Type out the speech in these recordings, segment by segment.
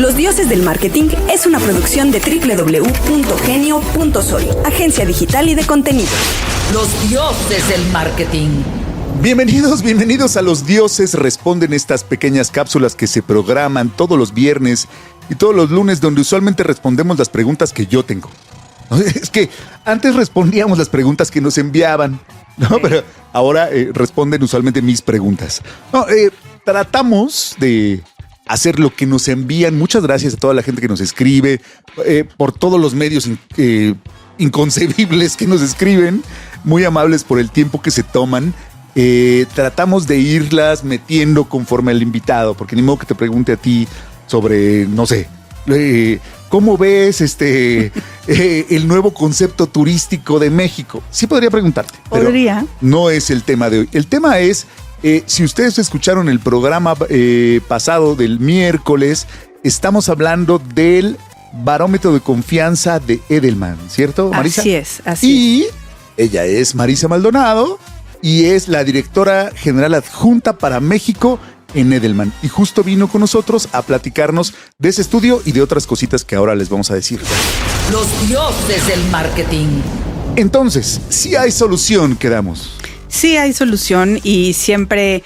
Los Dioses del Marketing es una producción de www.genio.sol, agencia digital y de contenidos. Los Dioses del Marketing. Bienvenidos a Los Dioses Responden, estas pequeñas cápsulas que se programan todos los viernes y todos los lunes, donde usualmente respondemos las preguntas que yo tengo. Es que antes respondíamos las preguntas que nos enviaban, ¿no? Pero ahora responden usualmente mis preguntas. Tratamos de hacer lo que nos envían. Muchas gracias a toda la gente que nos escribe, por todos los medios inconcebibles que nos escriben, muy amables por el tiempo que se toman. Tratamos de irlas metiendo conforme al invitado, porque ni modo que te pregunte a ti sobre, no sé, ¿cómo ves el nuevo concepto turístico de México? Sí podría preguntarte. Podría. Pero no es el tema de hoy. El tema es, si ustedes escucharon el programa pasado del miércoles, estamos hablando del barómetro de confianza de Edelman, ¿cierto, Marisa? Así es. Y ella es Marisa Maldonado y es la directora general adjunta para México en Edelman. Y justo vino con nosotros a platicarnos de ese estudio y de otras cositas que ahora les vamos a decir. Los Dioses del Marketing. Entonces, sí hay solución, quedamos. Sí hay solución y siempre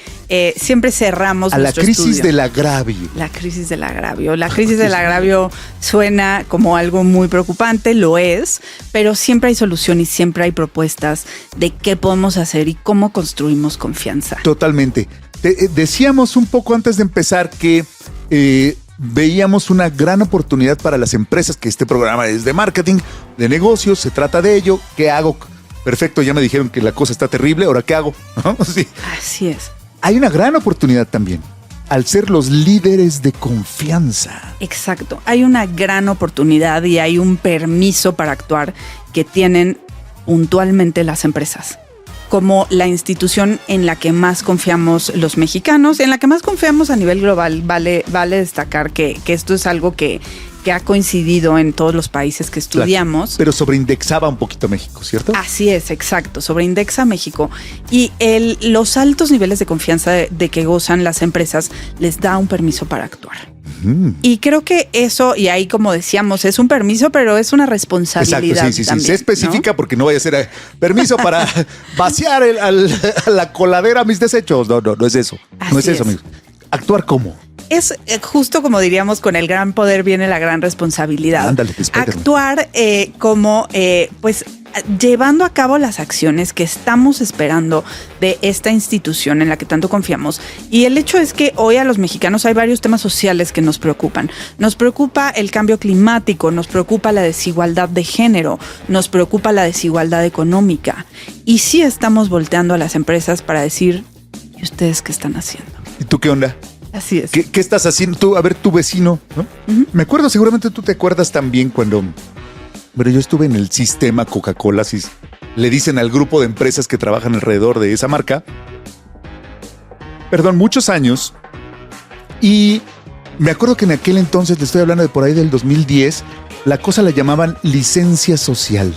cerramos a la nuestro crisis estudio. del agravio. La crisis del agravio. La crisis del agravio suena como algo muy preocupante, lo es, pero siempre hay solución y siempre hay propuestas de qué podemos hacer y cómo construimos confianza. Totalmente. Decíamos un poco antes de empezar que veíamos una gran oportunidad para las empresas, que este programa es de marketing, de negocios, se trata de ello. ¿Qué hago? Perfecto, ya me dijeron que la cosa está terrible, ¿ahora qué hago? Sí. Así es. Hay una gran oportunidad también al ser los líderes de confianza. Exacto. Hay una gran oportunidad y hay un permiso para actuar que tienen puntualmente las empresas, como la institución en la que más confiamos los mexicanos, en la que más confiamos a nivel global. Vale destacar que esto es algo que ha coincidido en todos los países que estudiamos. Claro, pero sobreindexaba un poquito México, ¿cierto? Así es, exacto, sobreindexa México. Y los altos niveles de confianza de que gozan las empresas les da un permiso para actuar. Y creo que eso, y ahí como decíamos, es un permiso, pero es una responsabilidad. Exacto, sí. También, se especifica, ¿no? Porque no vaya a ser permiso para vaciar a la coladera mis desechos. No es eso. No es eso, amigos. ¿Actuar cómo? Es justo como diríamos, con el gran poder viene la gran responsabilidad. Ándale, actuar como, llevando a cabo las acciones que estamos esperando de esta institución en la que tanto confiamos. Y el hecho es que hoy a los mexicanos hay varios temas sociales que nos preocupan. Nos preocupa el cambio climático, nos preocupa la desigualdad de género, nos preocupa la desigualdad económica. Y sí estamos volteando a las empresas para decir, ¿y ustedes qué están haciendo? ¿Y tú qué onda? Así es. ¿Qué estás haciendo tú? A ver, tu vecino, ¿no? Uh-huh. Me acuerdo, seguramente tú te acuerdas también cuando yo estuve en el sistema Coca-Cola, si le dicen al grupo de empresas que trabajan alrededor de esa marca, muchos años, y me acuerdo que en aquel entonces, le estoy hablando de por ahí del 2010, la cosa la llamaban licencia social,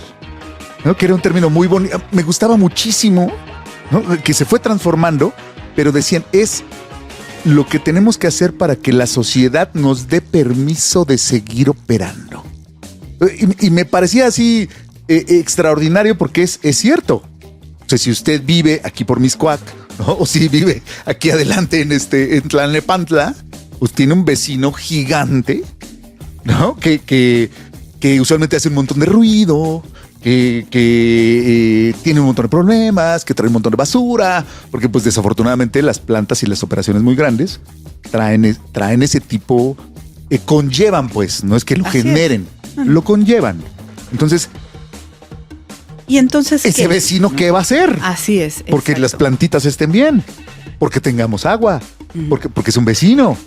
¿no? Que era un término muy bonito, me gustaba muchísimo, ¿no? Que se fue transformando, pero decían, es lo que tenemos que hacer para que la sociedad nos dé permiso de seguir operando. Y me parecía así extraordinario, porque es cierto. O sea, si usted vive aquí por Mixcoac, ¿no? O si vive aquí adelante en Tlalnepantla, pues tiene un vecino gigante, ¿no? Que usualmente hace un montón de ruido, que tiene un montón de problemas, que trae un montón de basura, porque pues desafortunadamente las plantas y las operaciones muy grandes traen ese tipo, conllevan, pues, no es que lo generen, lo conllevan. Entonces, ese vecino, ¿qué va a hacer? Así es. Porque exacto. las plantitas estén bien, porque tengamos agua, porque es un vecino.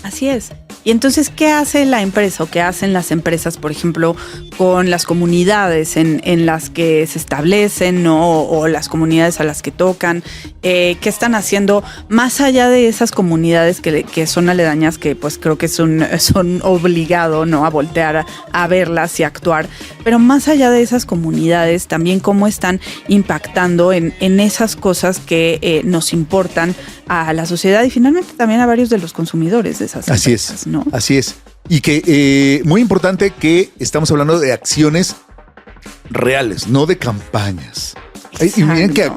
Así es. Y entonces, ¿qué hace la empresa o qué hacen las empresas, por ejemplo, con las comunidades en las que se establecen, ¿no? O las comunidades a las que tocan? ¿Qué están haciendo más allá de esas comunidades que son aledañas, que pues creo que son obligado, ¿no? A voltear a verlas y actuar? Pero más allá de esas comunidades, también cómo están impactando en esas cosas que nos importan a la sociedad y finalmente también a varios de los consumidores de esas empresas, ¿no? Así es. Y que muy importante que estamos hablando de acciones reales, no de campañas. Y miren que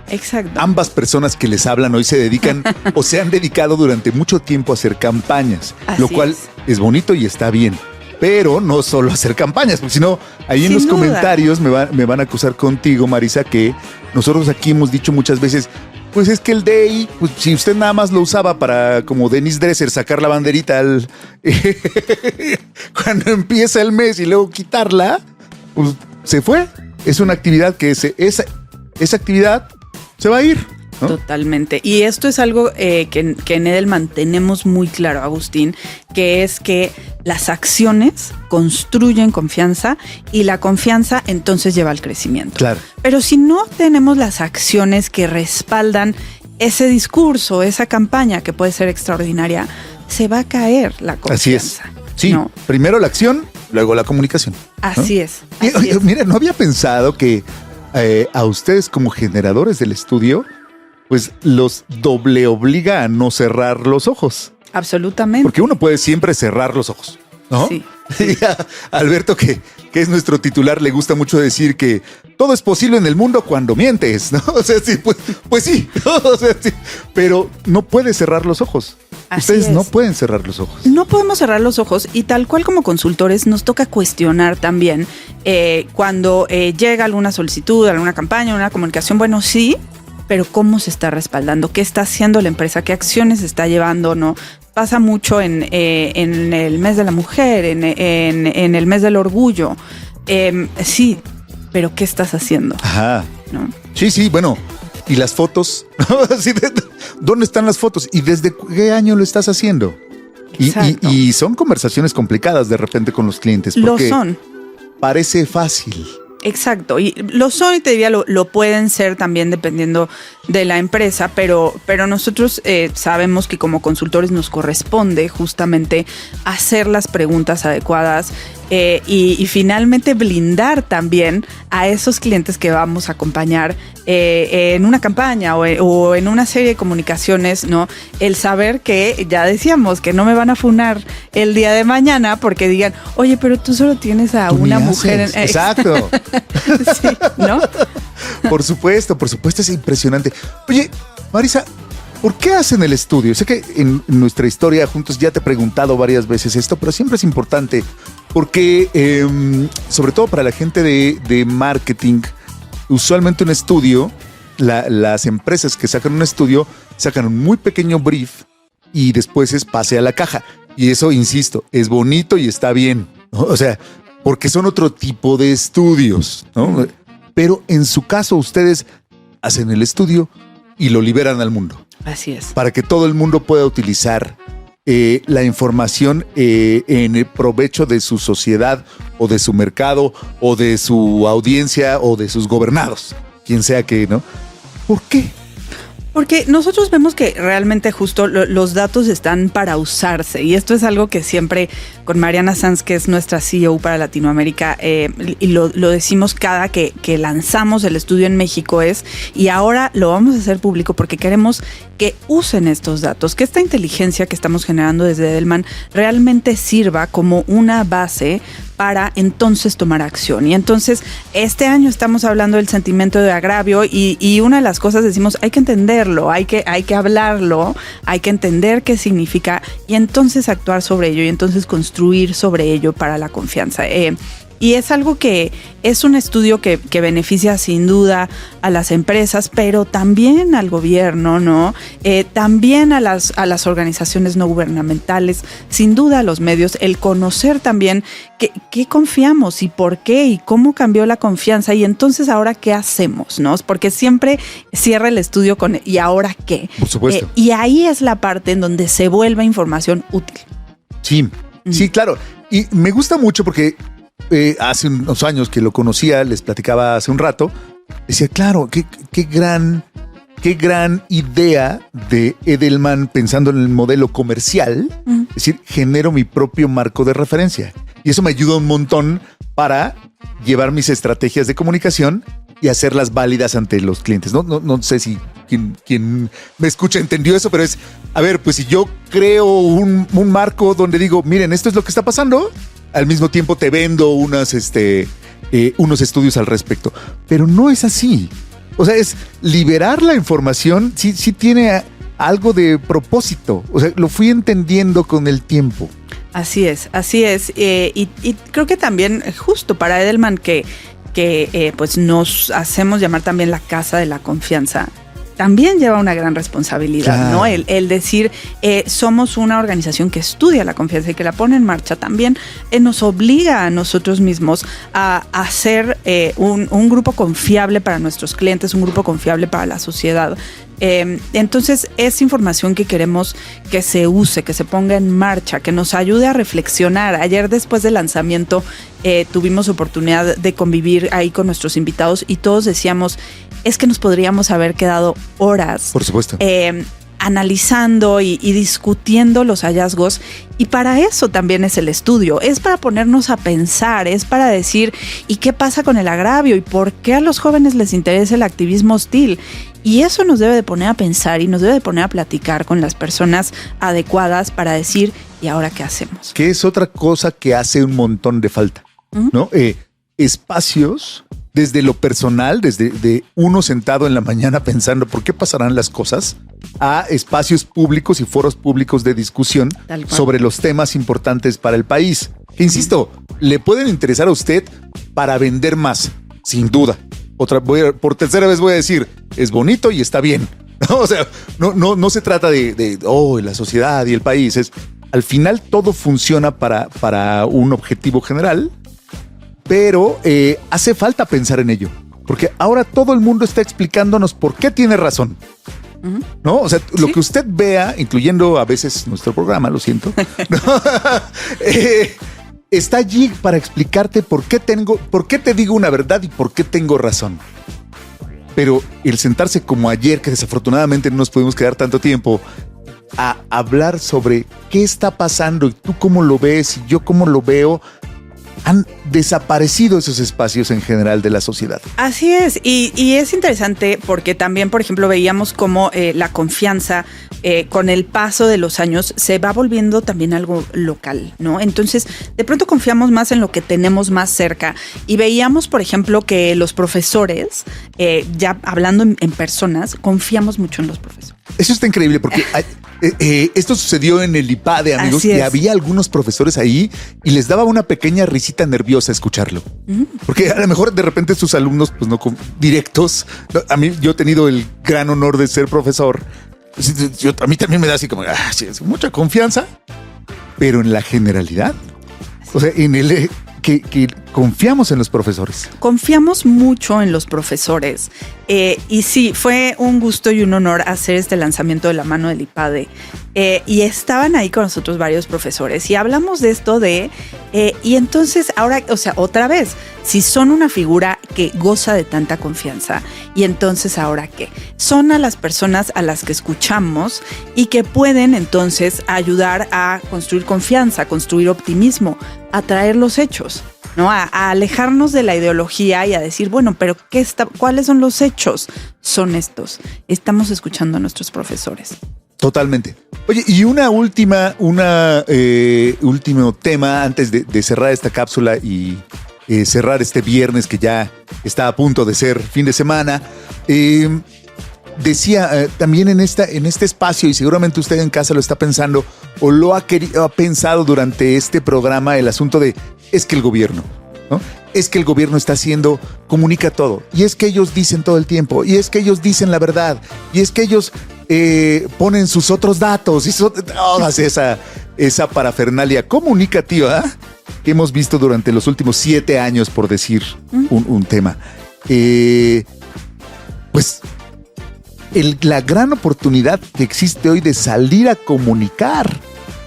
Exacto. ambas personas que les hablan hoy se dedican o se han dedicado durante mucho tiempo a hacer campañas, lo Así cual es bonito y está bien. Pero no solo hacer campañas, porque si no, ahí en los comentarios me van a acusar contigo, Marisa, que nosotros aquí hemos dicho muchas veces, pues es que el DEI, pues si usted nada más lo usaba para, como Dennis Dresser, sacar la banderita cuando empieza el mes y luego quitarla, pues se fue. Es una actividad que esa actividad se va a ir, ¿no? Totalmente. Y esto es algo que en Edelman tenemos muy claro, Agustín, que es que las acciones construyen confianza y la confianza entonces lleva al crecimiento. Claro. Pero si no tenemos las acciones que respaldan ese discurso, esa campaña que puede ser extraordinaria, se va a caer la confianza. Así es. Sí, ¿no? Primero la acción, luego la comunicación, ¿no? Así es. Y, mira, no había pensado que a ustedes como generadores del estudio, pues los doble obliga a no cerrar los ojos. Absolutamente. Porque uno puede siempre cerrar los ojos, ¿no? Sí. Y a Alberto, que es nuestro titular, le gusta mucho decir que todo es posible en el mundo cuando mientes, ¿no? O sea, sí, pues sí, ¿no? O sea, sí, pero no puedes cerrar los ojos. Así Ustedes es. no pueden cerrar los ojos. No podemos cerrar los ojos y tal cual como consultores nos toca cuestionar también cuando llega alguna solicitud, alguna campaña, una comunicación, bueno, sí, pero ¿cómo se está respaldando? ¿Qué está haciendo la empresa? ¿Qué acciones está llevando? ¿No? Pasa mucho en el mes de la mujer, en el mes del orgullo. Sí, pero ¿qué estás haciendo? Ajá. ¿No? Sí, bueno. ¿Y las fotos? ¿Dónde están las fotos? ¿Y desde qué año lo estás haciendo? Y son conversaciones complicadas de repente con los clientes. Porque lo son. Parece fácil. Exacto, y lo son y te diría lo pueden ser también dependiendo de la empresa, pero nosotros sabemos que como consultores nos corresponde justamente hacer las preguntas adecuadas y finalmente blindar también a esos clientes que vamos a acompañar en una campaña o en una serie de comunicaciones, ¿no? El saber que, ya decíamos, que no me van a funar el día de mañana porque digan, oye, pero tú solo tienes a una mujer. Exacto. Sí, ¿no? Por supuesto, es impresionante. Oye, Marisa, ¿por qué hacen el estudio? Sé que en nuestra historia juntos ya te he preguntado varias veces esto, pero siempre es importante porque, sobre todo para la gente de marketing, usualmente un estudio, las empresas que sacan un estudio, sacan un muy pequeño brief y después es pase a la caja. Y eso, insisto, es bonito y está bien, ¿no? O sea, porque son otro tipo de estudios, ¿no? Pero en su caso, ustedes hacen el estudio y lo liberan al mundo. Así es. Para que todo el mundo pueda utilizar la información en el provecho de su sociedad o de su mercado o de su audiencia o de sus gobernados, quien sea que, ¿no? ¿Por qué? Porque nosotros vemos que realmente justo los datos están para usarse y esto es algo que siempre con Mariana Sanz, que es nuestra CEO para Latinoamérica, y lo decimos cada que lanzamos el estudio en México y ahora lo vamos a hacer público porque queremos que usen estos datos, que esta inteligencia que estamos generando desde Edelman realmente sirva como una base para entonces tomar acción. Y entonces este año estamos hablando del sentimiento de agravio y una de las cosas decimos, hay que entenderlo, hay que hablarlo, hay que entender qué significa y entonces actuar sobre ello y entonces construir sobre ello para la confianza. Y es algo que es un estudio que beneficia sin duda a las empresas, pero también al gobierno, ¿no? También a las organizaciones no gubernamentales, sin duda a los medios, el conocer también qué confiamos y por qué y cómo cambió la confianza y entonces ahora qué hacemos, ¿no? Porque siempre cierra el estudio con ¿y ahora qué? Por supuesto. Y ahí es la parte en donde se vuelve información útil. Sí, sí, claro. Y me gusta mucho porque hace unos años que lo conocía, les platicaba hace un rato, decía, claro, qué gran idea de Edelman pensando en el modelo comercial, es decir, genero mi propio marco de referencia. Y eso me ayuda un montón para llevar mis estrategias de comunicación y hacerlas válidas ante los clientes. No sé si quien me escucha entendió eso, pero es, a ver, pues si yo creo un marco donde digo, miren, esto es lo que está pasando, al mismo tiempo te vendo unos estudios al respecto. Pero no es así. O sea, es liberar la información, sí tiene algo de propósito. O sea, lo fui entendiendo con el tiempo. Así es. Y creo que también, justo para Edelman, que pues nos hacemos llamar también la casa de la confianza, también lleva una gran responsabilidad, claro, ¿no? El decir, somos una organización que estudia la confianza y que la pone en marcha, también nos obliga a nosotros mismos a hacer un grupo confiable para nuestros clientes, un grupo confiable para la sociedad. Entonces es información que queremos que se use, que se ponga en marcha, que nos ayude a reflexionar. Ayer, después del lanzamiento, tuvimos oportunidad de convivir ahí con nuestros invitados y todos decíamos, es que nos podríamos haber quedado horas, por supuesto, analizando y discutiendo los hallazgos, y para eso también es el estudio, es para ponernos a pensar, es para decir, ¿y qué pasa con el agravio? ¿Y por qué a los jóvenes les interesa el activismo hostil? Y eso nos debe de poner a pensar y nos debe de poner a platicar con las personas adecuadas para decir, ¿y ahora qué hacemos? Que es otra cosa que hace un montón de falta, ¿no? Espacios desde lo personal, desde de uno sentado en la mañana pensando por qué pasarán las cosas, a espacios públicos y foros públicos de discusión sobre los temas importantes para el país. Que insisto, le pueden interesar a usted para vender más, sin duda. Por tercera vez voy a decir, es bonito y está bien. ¿No? O sea, no se trata de la sociedad y el país. Al final todo funciona para un objetivo general, pero hace falta pensar en ello, porque ahora todo el mundo está explicándonos por qué tiene razón. ¿No? O sea, lo que usted vea, incluyendo a veces nuestro programa, lo siento, ¿no? Está allí para explicarte por qué te digo una verdad y por qué tengo razón. Pero el sentarse como ayer, que desafortunadamente no nos pudimos quedar tanto tiempo, a hablar sobre qué está pasando y tú cómo lo ves y yo cómo lo veo, han desaparecido esos espacios en general de la sociedad. Así es, y es interesante porque también, por ejemplo, veíamos cómo la confianza con el paso de los años se va volviendo también algo local, ¿no? Entonces, de pronto confiamos más en lo que tenemos más cerca y veíamos, por ejemplo, que los profesores, ya hablando en personas, confiamos mucho en los profesores. Eso está increíble porque esto sucedió en el IPADE, amigos, y había algunos profesores ahí y les daba una pequeña risita nerviosa escucharlo. Porque a lo mejor de repente sus alumnos, pues no directos. Yo he tenido el gran honor de ser profesor. A mí también me da así como, sí, es mucha confianza, pero en la generalidad, o sea, en el que confiamos en los profesores. Confiamos mucho en los profesores. Y sí, fue un gusto y un honor hacer este lanzamiento de la mano del IPADE. Y estaban ahí con nosotros varios profesores y hablamos de esto y entonces ahora, o sea, otra vez, si son una figura que goza de tanta confianza, y entonces ahora qué, son a las personas a las que escuchamos y que pueden entonces ayudar a construir confianza, a construir optimismo, a traer los hechos, ¿no? A alejarnos de la ideología y a decir, bueno, pero ¿cuáles son los hechos? Son estos. Estamos escuchando a nuestros profesores. Totalmente. Oye, y último tema antes de cerrar esta cápsula y cerrar este viernes que ya está a punto de ser fin de semana. Decía también en este espacio, y seguramente usted en casa lo está pensando o lo ha pensado durante este programa, el asunto de es que el gobierno, ¿no? Es que el gobierno está comunica todo, y es que ellos dicen todo el tiempo, y es que ellos dicen la verdad, y es que ellos ponen sus otros datos y toda esa parafernalia comunicativa que hemos visto durante los últimos 7 años, por decir un tema. Pues la gran oportunidad que existe hoy de salir a comunicar,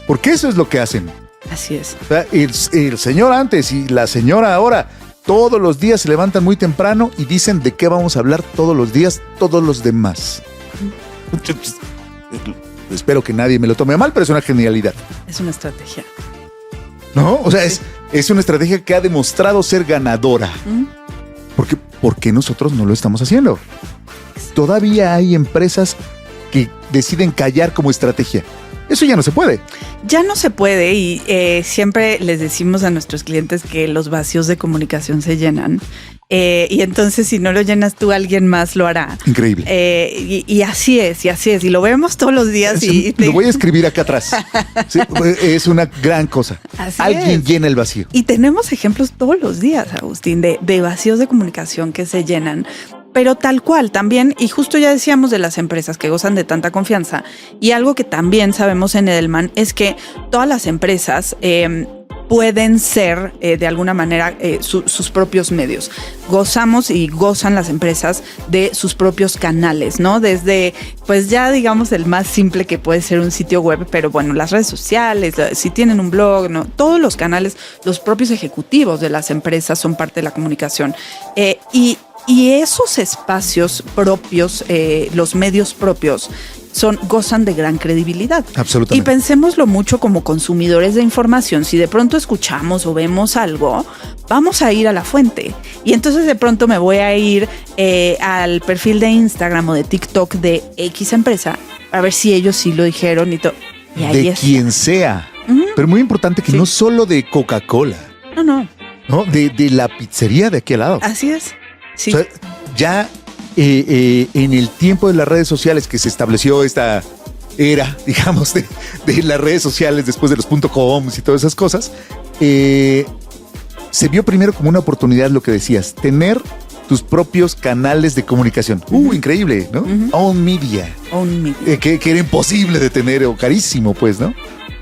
porque eso es lo que hacen. Así es. O sea, el señor antes y la señora ahora, todos los días se levantan muy temprano y dicen de qué vamos a hablar todos los días, todos los demás. Espero que nadie me lo tome mal, pero es una genialidad. Es una estrategia. ¿No? O sea, es una estrategia que ha demostrado ser ganadora. ¿Por qué nosotros no lo estamos haciendo? Exacto. todavía hay empresas que deciden callar como estrategia. Eso ya no se puede. Ya no se puede y siempre les decimos a nuestros clientes que los vacíos de comunicación se llenan. Y entonces si no lo llenas tú, alguien más lo hará. Increíble. Y así es, y lo vemos todos los días. Lo voy a escribir acá atrás. Sí, es una gran cosa. Así alguien es. llena el vacío. Y tenemos ejemplos todos los días, Agustín, de vacíos de comunicación que se llenan. Pero tal cual también, y justo ya decíamos de las empresas que gozan de tanta confianza, y algo que también sabemos en Edelman es que todas las empresas pueden ser de alguna manera sus propios medios. Gozamos y gozan las empresas de sus propios canales, ¿no? Desde, pues ya digamos el más simple que puede ser un sitio web, pero bueno, las redes sociales, si tienen un blog, ¿no? Todos los canales, los propios ejecutivos de las empresas son parte de la comunicación. Y esos espacios propios, los medios propios, gozan de gran credibilidad. Absolutamente. Y pensémoslo mucho como consumidores de información. Si de pronto escuchamos o vemos algo, vamos a ir a la fuente. Y entonces de pronto me voy a ir al perfil de Instagram o de TikTok de X empresa a ver si ellos sí lo dijeron y todo. Y ahí de está. quien sea. Pero muy importante que no solo de Coca-Cola. No. De la pizzería de aquí al lado. Así es. Sí. O sea, ya en el tiempo de las redes sociales que se estableció esta era, digamos, de las redes sociales después de los .coms y todas esas cosas, se vio primero como una oportunidad, lo que decías, tener tus propios canales de comunicación. Increíble, ¿no? Own media. Que era imposible de tener o carísimo, pues, ¿no?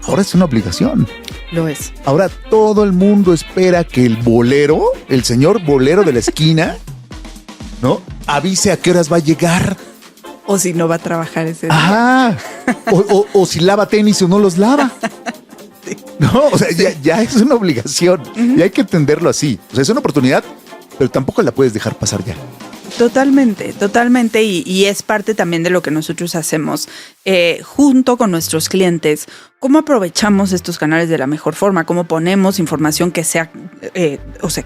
Ahora es una obligación. Lo es. Ahora todo el mundo espera que el bolero, el señor bolero de la esquina, ¿no? Avise a qué horas va a llegar. O si no va a trabajar ese día. Ajá. O si lava tenis o no los lava. Sí. No, o sea, ya es una obligación. Y hay que entenderlo así. O sea, es una oportunidad, pero tampoco la puedes dejar pasar ya. Totalmente. Y es parte también de lo que nosotros hacemos junto con nuestros clientes. ¿Cómo aprovechamos estos canales de la mejor forma? ¿Cómo ponemos información que sea,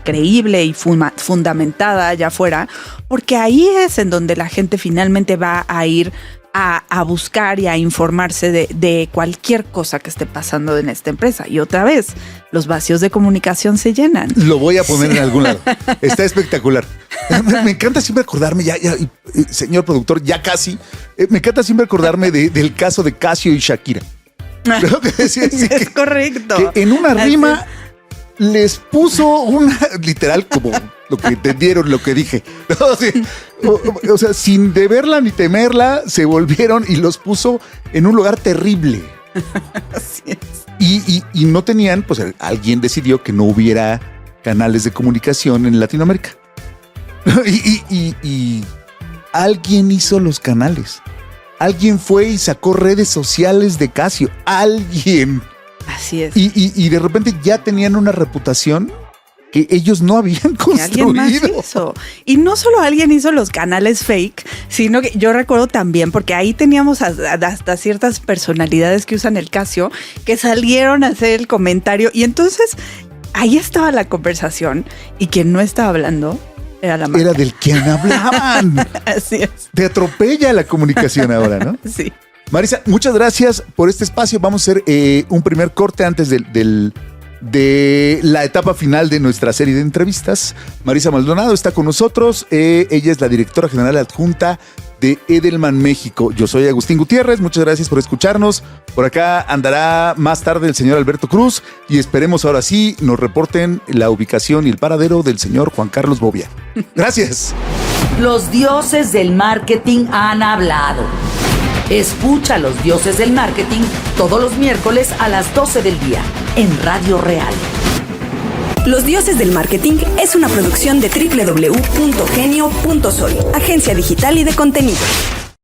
creíble y fundamentada allá afuera? Porque ahí es en donde la gente finalmente va a ir a buscar y a informarse de cualquier cosa que esté pasando en esta empresa. Y otra vez, los vacíos de comunicación se llenan. Lo voy a poner en algún lado. Está espectacular. Me encanta siempre acordarme, señor productor, ya casi, me encanta siempre acordarme del caso de Casio y Shakira. Es correcto. Que en una rima les puso una, literal, como lo que entendieron, lo que dije. O sea, sin deberla ni temerla, se volvieron y los puso en un lugar terrible. Así es. Y no tenían, pues alguien decidió que no hubiera canales de comunicación en Latinoamérica. Y alguien hizo los canales. Alguien fue y sacó redes sociales de Casio. Alguien. Así es. Y de repente ya tenían una reputación que ellos no habían construido. Alguien más hizo. Y no solo alguien hizo los canales fake, sino que yo recuerdo también, porque ahí teníamos hasta ciertas personalidades que usan el Casio, que salieron a hacer el comentario. Y entonces ahí estaba la conversación y quien no estaba hablando era la marca. Era del quien hablaban. Así es. Te atropella la comunicación ahora, ¿no? Sí. Marisa, muchas gracias por este espacio. Vamos a hacer un primer corte antes de la etapa final de nuestra serie de entrevistas. Marisa Maldonado está con nosotros. Ella es la directora general adjunta de Edelman México. Yo soy Agustín Gutiérrez. Muchas gracias por escucharnos. Por acá andará más tarde el señor Alberto Cruz y esperemos ahora sí nos reporten la ubicación y el paradero del señor Juan Carlos Bobia. Gracias. Los dioses del marketing han hablado. Escucha a los dioses del marketing todos los miércoles a las 12 del día en Radio Real. Los dioses del marketing es una producción de www.genio.sol, agencia digital y de contenido.